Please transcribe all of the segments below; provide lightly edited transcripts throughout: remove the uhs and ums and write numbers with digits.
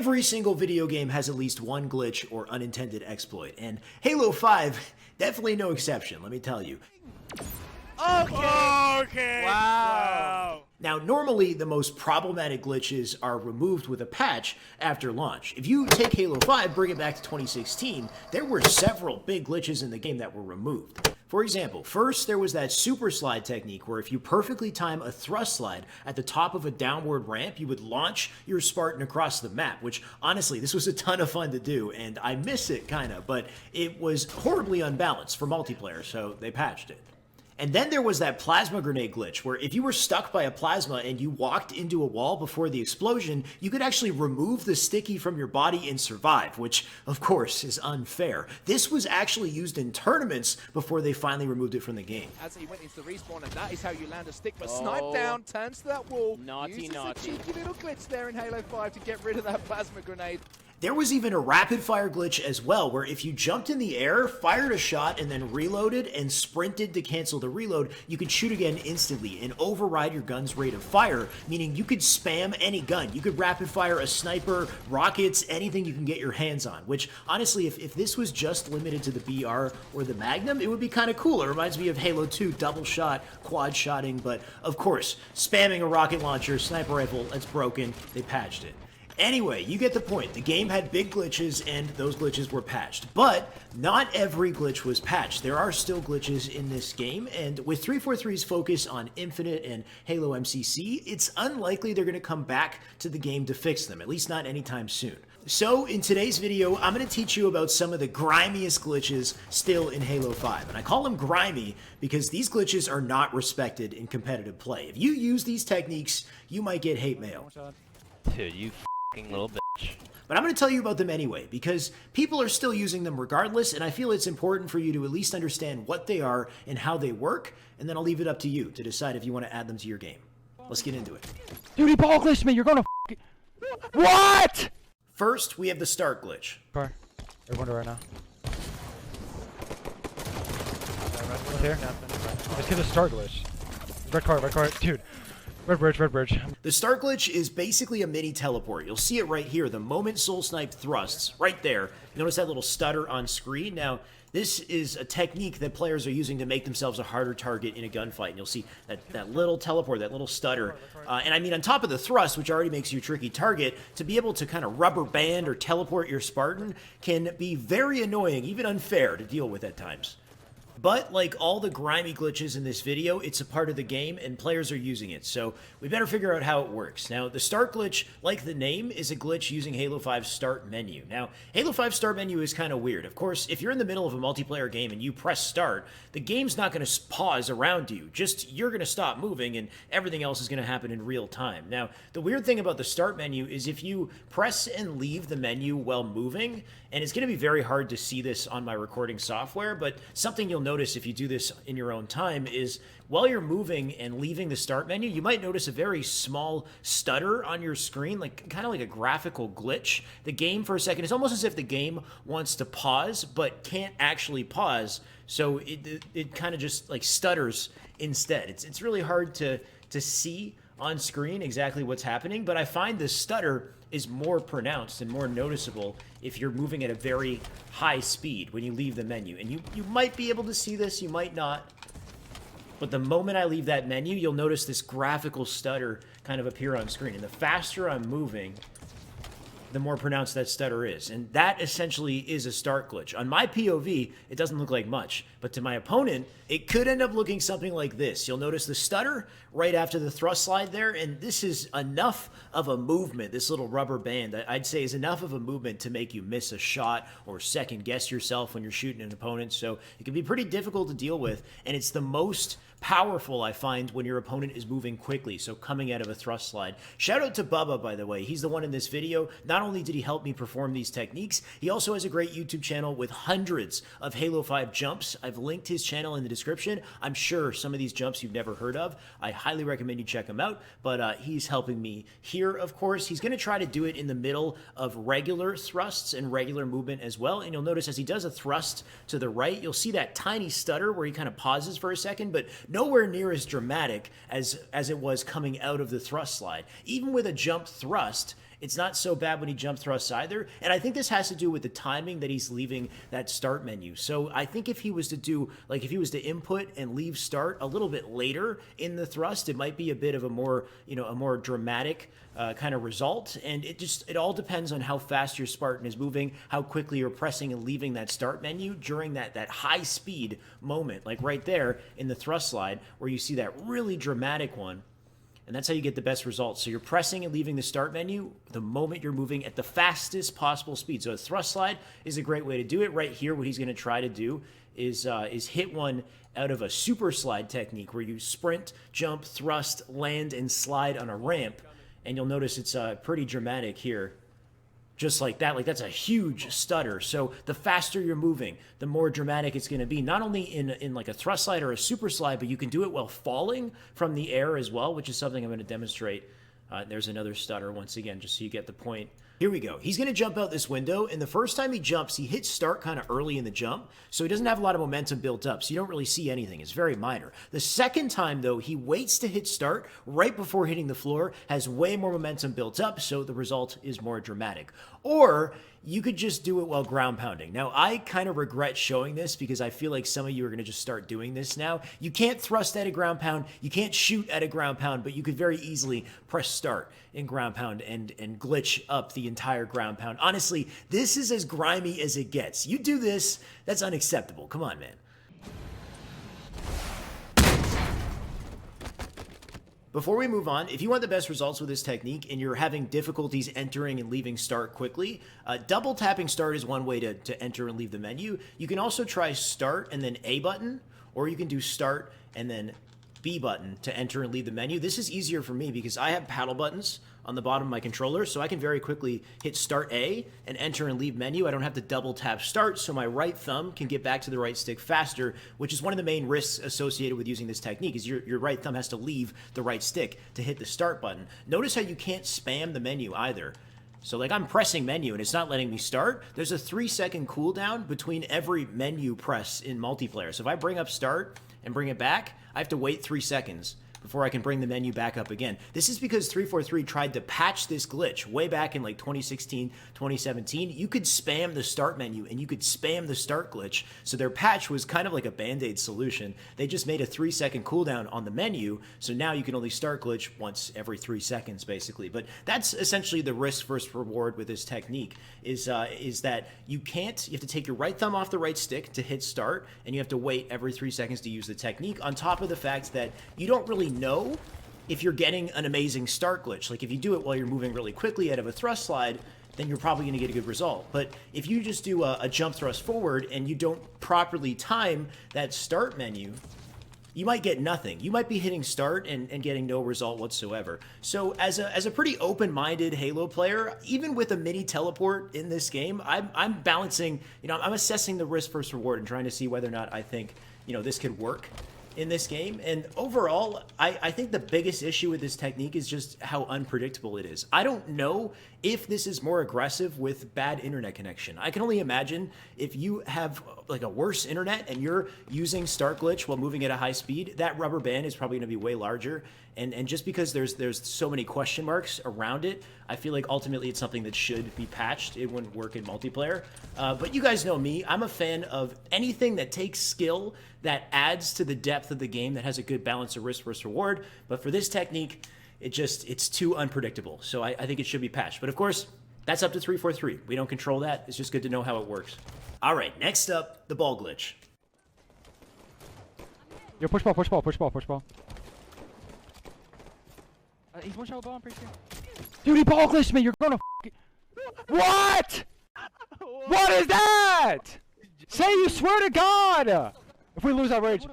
Every single video game has at least one glitch or unintended exploit, and Halo 5, definitely no exception, let me tell you. Okay. Wow. Now, normally, the most problematic glitches are removed with a patch after launch. If you take Halo 5, bring it back to 2016, there were several big glitches in the game that were removed. For example, first there was that super slide technique where if you perfectly time a thrust slide at the top of a downward ramp, you would launch your Spartan across the map, which honestly, this was a ton of fun to do, and I miss it kinda, but it was horribly unbalanced for multiplayer, so they patched it. And then there was that plasma grenade glitch, where if you were stuck by a plasma and you walked into a wall before the explosion, you could actually remove the sticky from your body and survive, which, of course, is unfair. This was actually used in tournaments before they finally removed it from the game. As he went into the respawn, and that is how you land a stick, but snipe down, turns to that wall, uses a cheeky little glitch there in Halo 5 to get rid of that plasma grenade. There was even a rapid fire glitch as well, where if you jumped in the air, fired a shot, and then reloaded and sprinted to cancel the reload, you could shoot again instantly and override your gun's rate of fire, meaning you could spam any gun. You could rapid fire a sniper, rockets, anything you can get your hands on, which honestly, if this was just limited to the BR or the Magnum, it would be kind of cool. It reminds me of Halo 2 double shot, quad shotting, but of course, spamming a rocket launcher, sniper rifle, that's broken. They patched it. Anyway, you get the point. The game had big glitches, and those glitches were patched. But not every glitch was patched. There are still glitches in this game, and with 343's focus on Infinite and Halo MCC, it's unlikely they're going to come back to the game to fix them, at least not anytime soon. So, in today's video, I'm going to teach you about some of the grimiest glitches still in Halo 5. And I call them grimy because these glitches are not respected in competitive play. If you use these techniques, you might get hate mail. Dude, you little bitch. But I'm going to tell you about them anyway, because people are still using them regardless, and I feel it's important for you to at least understand what they are and how they work, and then I'll leave it up to you to decide if you want to add them to your game. Let's get into it. Dude, he ball glitched me. You're gonna What? First, we have the start glitch. Car. Everyone right now. Right here. Let's get the start glitch. Red car, dude. Red bridge. The start glitch is basically a mini teleport. You'll see it right here. The moment Soul Snipe thrusts, right there. Notice that little stutter on screen? Now, this is a technique that players are using to make themselves a harder target in a gunfight. And you'll see that little teleport, that little stutter. And I mean, on top of the thrust, which already makes you a tricky target, to be able to kind of rubber band or teleport your Spartan can be very annoying, even unfair to deal with at times. But like all the grimy glitches in this video, it's a part of the game and players are using it, so we better figure out how it works. Now, the start glitch, like the name, is a glitch using Halo 5's start menu. Now, Halo 5's start menu is kind of weird. Of course, if you're in the middle of a multiplayer game and you press start, the game's not going to pause around you. Just, you're going to stop moving and everything else is going to happen in real time. Now, the weird thing about the start menu is if you press and leave the menu while moving, and it's going to be very hard to see this on my recording software, but something you'll notice if you do this in your own time is while you're moving and leaving the start menu, you might notice a very small stutter on your screen, like kind of like a graphical glitch. The game for a second, it's almost as if the game wants to pause but can't actually pause, so it kind of just like stutters instead. It's really hard to see on screen exactly what's happening, but I find this stutter is more pronounced and more noticeable if you're moving at a very high speed when you leave the menu. And you might be able to see this, you might not. But the moment I leave that menu, you'll notice this graphical stutter kind of appear on screen. And the faster I'm moving, the more pronounced that stutter is. And that essentially is a start glitch. On my POV, it doesn't look like much, but to my opponent, it could end up looking something like this. You'll notice the stutter right after the thrust slide there, and this is enough of a movement, this little rubber band, I'd say is enough of a movement to make you miss a shot or second guess yourself when you're shooting an opponent, so it can be pretty difficult to deal with, and it's the most powerful, I find, when your opponent is moving quickly, so coming out of a thrust slide. Shout out to Bubba, by the way. He's the one in this video. Not only did he help me perform these techniques, he also has a great YouTube channel with hundreds of Halo 5 jumps. I've linked his channel in the description. I'm sure some of these jumps you've never heard of. I highly recommend you check him out, but he's helping me here, of course. He's going to try to do it in the middle of regular thrusts and regular movement as well, and you'll notice as he does a thrust to the right, you'll see that tiny stutter where he kind of pauses for a second, but nowhere near as dramatic as it was coming out of the thrust slide. Even with a jump thrust, it's not so bad when he jump thrusts either. And I think this has to do with the timing that he's leaving that start menu. So I think if he was to do, like if he was to input and leave start a little bit later in the thrust, it might be a bit of a more, you know, a more dramatic kind of result. And it all depends on how fast your Spartan is moving, how quickly you're pressing and leaving that start menu during that high speed moment, like right there in the thrust slide where you see that really dramatic one. And that's how you get the best results. So you're pressing and leaving the start menu the moment you're moving at the fastest possible speed. So a thrust slide is a great way to do it. Right here, what he's going to try to do is hit one out of a super slide technique where you sprint, jump, thrust, land, and slide on a ramp. And you'll notice it's pretty dramatic here. Just like that, like that's a huge stutter. So the faster you're moving, the more dramatic it's going to be. Not only in like a thrust slide or a super slide, but you can do it while falling from the air as well, which is something I'm going to demonstrate. There's another stutter once again, just so you get the point. Here we go. He's going to jump out this window, and the first time he jumps, he hits start kind of early in the jump, so he doesn't have a lot of momentum built up, so you don't really see anything. It's very minor. The second time, though, he waits to hit start right before hitting the floor, has way more momentum built up, so the result is more dramatic. Or you could just do it while ground pounding. Now, I kind of regret showing this because I feel like some of you are going to just start doing this now. You can't thrust at a ground pound, you can't shoot at a ground pound, but you could very easily press start in ground pound and glitch up the entire ground pound. Honestly, this is as grimy as it gets. You do this, that's unacceptable. Come on, man. Before we move on, if you want the best results with this technique and you're having difficulties entering and leaving start quickly, double tapping start is one way to enter and leave the menu. You can also try start and then A button, or you can do start and then B button to enter and leave the menu. This is easier for me because I have paddle buttons on the bottom of my controller, so I can very quickly hit start A and enter and leave menu. I don't have to double tap start, so my right thumb can get back to the right stick faster, which is one of the main risks associated with using this technique, is your right thumb has to leave the right stick to hit the start button. Notice how you can't spam the menu either. So like I'm pressing menu and it's not letting me start. There's a 3-second cooldown between every menu press in multiplayer. So if I bring up start and bring it back, I have to wait 3 seconds before I can bring the menu back up again. This is because 343 tried to patch this glitch way back in like 2016, 2017. You could spam the start menu and you could spam the start glitch. So their patch was kind of like a band-aid solution. They just made a 3-second cooldown on the menu, so now you can only start glitch once every 3 seconds, basically. But that's essentially the risk versus reward with this technique, is that you have to take your right thumb off the right stick to hit start, and you have to wait every 3 seconds to use the technique, on top of the fact that you don't really know if you're getting an amazing start glitch. Like if you do it while you're moving really quickly out of a thrust slide, then you're probably going to get a good result. But if you just do a jump thrust forward and you don't properly time that start menu, you might get nothing. You might be hitting start and getting no result whatsoever. So as a pretty open-minded Halo player, even with a mini teleport in this game, I'm balancing, I'm assessing the risk versus reward and trying to see whether or not I think, this could work in this game. And overall, I think the biggest issue with this technique is just how unpredictable it is. I don't know if this is more aggressive with bad internet connection. I can only imagine if you have like a worse internet and you're using start glitch while moving at a high speed, that rubber band is probably going to be way larger. And just because there's so many question marks around it, I feel like ultimately it's something that should be patched. It wouldn't work in multiplayer. But you guys know me. I'm a fan of anything that takes skill, that adds to the depth of the game, that has a good balance of risk versus reward. But for this technique, it's too unpredictable. So I think it should be patched. But of course, that's up to 343. We don't control that. It's just good to know how it works. All right, next up, the ball glitch. Yo, push ball, push ball, push ball, push ball. He's one shot ball, I'm pretty sure. Dude, he ball glitched me. You're gonna What? What is that? Say you swear to God. If we lose, I rage.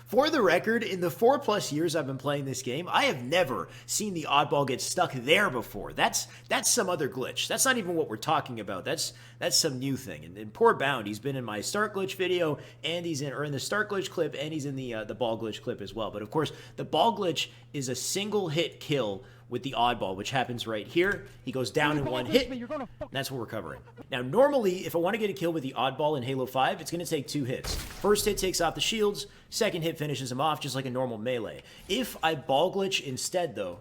For the record, in the 4+ years I've been playing this game, I have never seen the oddball get stuck there before. That's some other glitch. That's not even what we're talking about. That's some new thing. And poor Bound, he's been in my start glitch video, and he's in the start glitch clip, and he's in the ball glitch clip as well. But of course, the ball glitch is a single hit kill with the oddball, which happens right here. He goes down in one hit, and that's what we're covering. Now, normally, if I want to get a kill with the oddball in Halo 5, it's going to take 2 hits. First hit takes off the shields, second hit finishes him off, just like a normal melee. If I ball glitch instead, though,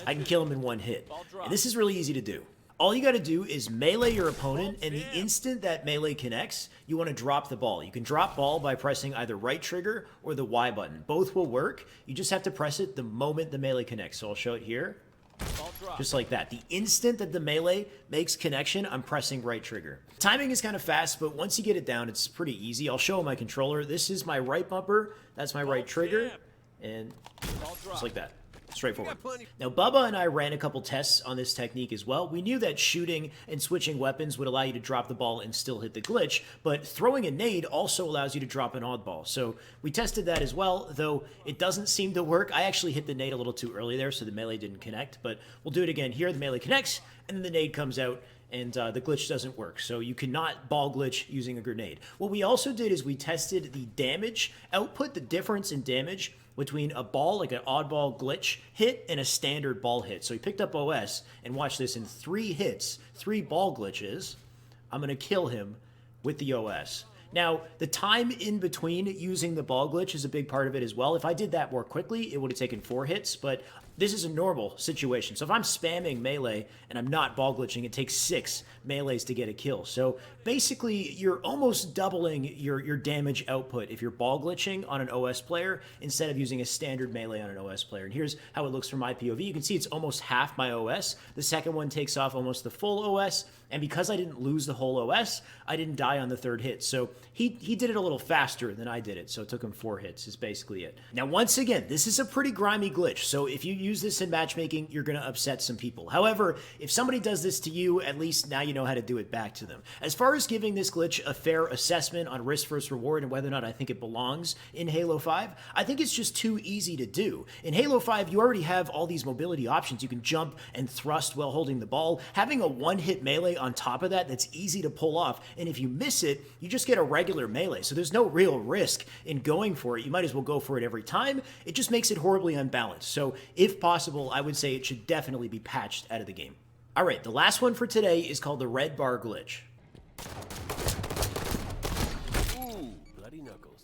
I can kill him in one hit. And this is really easy to do. All you got to do is melee your opponent, and the instant that melee connects, you want to drop the ball. You can drop ball by pressing either right trigger or the Y button. Both will work. You just have to press it the moment the melee connects. So I'll show it here. Just like that. The instant that the melee makes connection, I'm pressing right trigger. Timing is kind of fast, but once you get it down, it's pretty easy. I'll show my controller. This is my right bumper. That's my right trigger. And just like that. Straightforward. Now, Bubba and I ran a couple tests on this technique as well. We knew that shooting and switching weapons would allow you to drop the ball and still hit the glitch, but throwing a nade also allows you to drop an oddball. So we tested that as well, though it doesn't seem to work. I actually hit the nade a little too early there, so the melee didn't connect, but we'll do it again here. The melee connects, and then the nade comes out, and the glitch doesn't work. So you cannot ball glitch using a grenade. What we also did is we tested the damage output, the difference in damage between a ball, like an oddball glitch hit, and a standard ball hit. So we picked up OS, and watch this, in 3 hits, 3 ball glitches, I'm going to kill him with the OS. Now, the time in between using the ball glitch is a big part of it as well. If I did that more quickly, it would have taken 4 hits, but this is a normal situation. So if I'm spamming melee and I'm not ball glitching, it takes 6 melees to get a kill. So basically, you're almost doubling your damage output if you're ball glitching on an OS player instead of using a standard melee on an OS player. And here's how it looks from my POV. You can see it's almost half my OS. The second one takes off almost the full OS. And because I didn't lose the whole OS, I didn't die on the 3rd hit. So he did it a little faster than I did it. So it took him 4 hits is basically it. Now, once again, this is a pretty grimy glitch. So if you use this in matchmaking, you're going to upset some people. However, if somebody does this to you, at least now you know how to do it back to them. As far as giving this glitch a fair assessment on risk versus reward and whether or not I think it belongs in Halo 5, I think it's just too easy to do. In Halo 5, you already have all these mobility options. You can jump and thrust while holding the ball. Having a one-hit melee on top of that's easy to pull off, and if you miss it, you just get a regular melee, so there's no real risk in going for it. You might as well go for it every time. It just makes it horribly unbalanced, so if possible, I would say it should definitely be patched out of the game. Alright, the last one for today is called the red bar glitch. Ooh, bloody knuckles.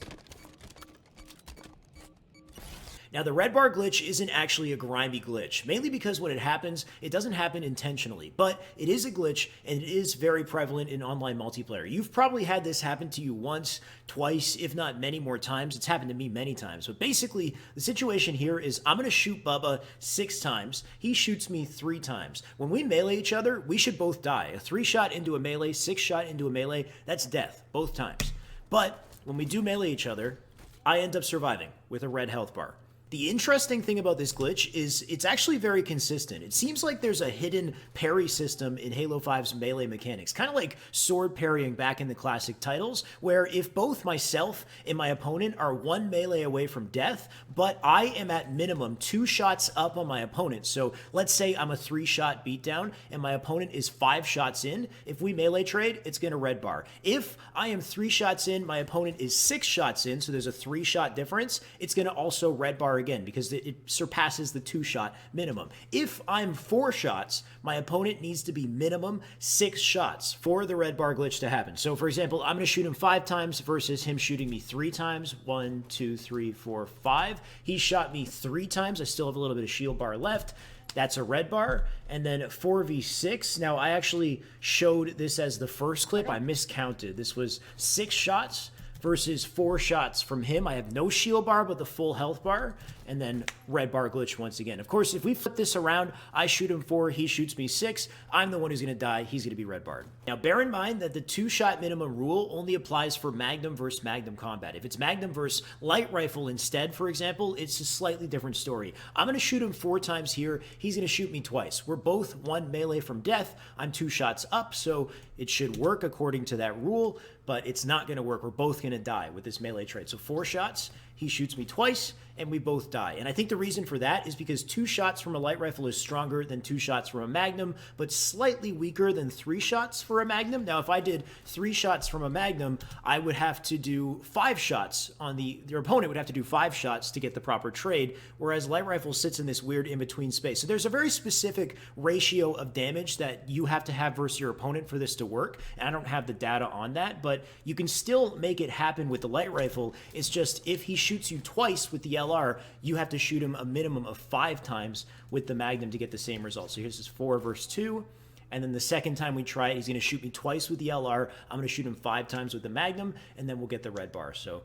Now, the red bar glitch isn't actually a grimy glitch, mainly because when it happens, it doesn't happen intentionally, but it is a glitch, and it is very prevalent in online multiplayer. You've probably had this happen to you once, twice, if not many more times. It's happened to me many times, but basically, the situation here is I'm going to shoot Bubba 6 times. He shoots me 3 times. When we melee each other, we should both die. A 3-shot into a melee, 6-shot into a melee, that's death, both times. But when we do melee each other, I end up surviving with a red health bar. The interesting thing about this glitch is it's actually very consistent. It seems like there's a hidden parry system in Halo 5's melee mechanics, kind of like sword parrying back in the classic titles, where if both myself and my opponent are 1 melee away from death, but I am at minimum 2 shots up on my opponent. So let's say I'm a 3-shot beatdown and my opponent is 5 shots in. If we melee trade, it's going to red bar. If I am 3 shots in, my opponent is 6 shots in, so there's a 3-shot difference, it's going to also red bar again because it surpasses the 2-shot minimum. If I'm 4 shots, my opponent needs to be minimum 6 shots for the red bar glitch to happen. So for example, I'm going to shoot him 5 times versus him shooting me 3 times. 1, 2, 3, 4, 5. He shot me 3 times. I still have a little bit of shield bar left. That's a red bar. And then 4v6. Now, I actually showed this as the first clip. I miscounted. This was 6 shots versus 4 shots from him. I have no shield bar, but the full health bar, and then red bar glitch once again. Of course, if we flip this around, I shoot him 4, he shoots me 6, I'm the one who's going to die, he's going to be red barred. Now, bear in mind that the 2-shot minimum rule only applies for Magnum versus Magnum combat. If it's Magnum versus light rifle instead, for example, it's a slightly different story. I'm going to shoot him 4 times here, he's going to shoot me twice. We're both 1 melee from death, I'm 2 shots up, so it should work according to that rule, but it's not going to work. We're both going to die with this melee trade. So 4 shots, he shoots me twice, and we both die. And I think the reason for that is because 2 shots from a light rifle is stronger than 2 shots from a Magnum, but slightly weaker than 3 shots for a Magnum. Now, if I did 3 shots from a Magnum, I would have to do 5 shots on your opponent would have to do 5 shots to get the proper trade, whereas light rifle sits in this weird in-between space. So there's a very specific ratio of damage that you have to have versus your opponent for this to work, and I don't have the data on that, but you can still make it happen with the light rifle. It's just if he shoots you twice with the LR, you have to shoot him a minimum of 5 times with the Magnum to get the same result. So here's this 4 versus 2. And then the second time we try it, he's going to shoot me twice with the LR. I'm going to shoot him 5 times with the Magnum, and then we'll get the red bar. So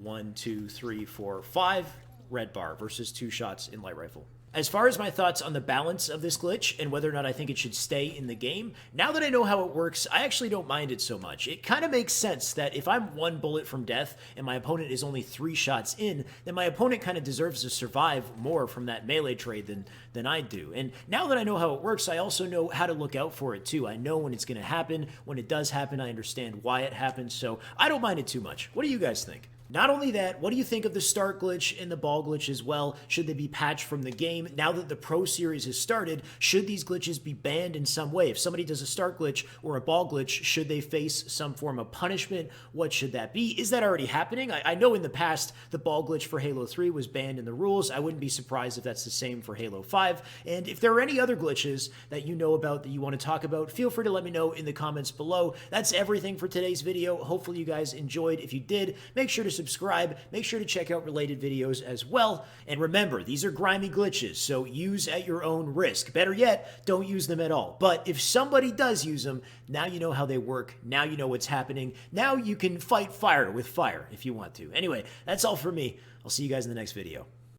1, 2, 3, 4, 5, red bar versus 2 shots in light rifle. As far as my thoughts on the balance of this glitch and whether or not I think it should stay in the game, now that I know how it works, I actually don't mind it so much. It kind of makes sense that if I'm 1 bullet from death and my opponent is only 3 shots in, then my opponent kind of deserves to survive more from that melee trade than I do. And now that I know how it works, I also know how to look out for it too. I know when it's going to happen. When it does happen, I understand why it happens, so I don't mind it too much. What do you guys think? Not only that, what do you think of the start glitch and the ball glitch as well? Should they be patched from the game? Now that the Pro Series has started, should these glitches be banned in some way? If somebody does a start glitch or a ball glitch, should they face some form of punishment? What should that be? Is that already happening? I know in the past, the ball glitch for Halo 3 was banned in the rules. I wouldn't be surprised if that's the same for Halo 5. And if there are any other glitches that you know about that you want to talk about, feel free to let me know in the comments below. That's everything for today's video. Hopefully you guys enjoyed. If you did, make sure to subscribe. Make sure to check out related videos as well. And remember, these are grimy glitches, so use at your own risk. Better yet, don't use them at all. But if somebody does use them, now you know how they work. Now you know what's happening. Now you can fight fire with fire if you want to. Anyway, that's all for me. I'll see you guys in the next video.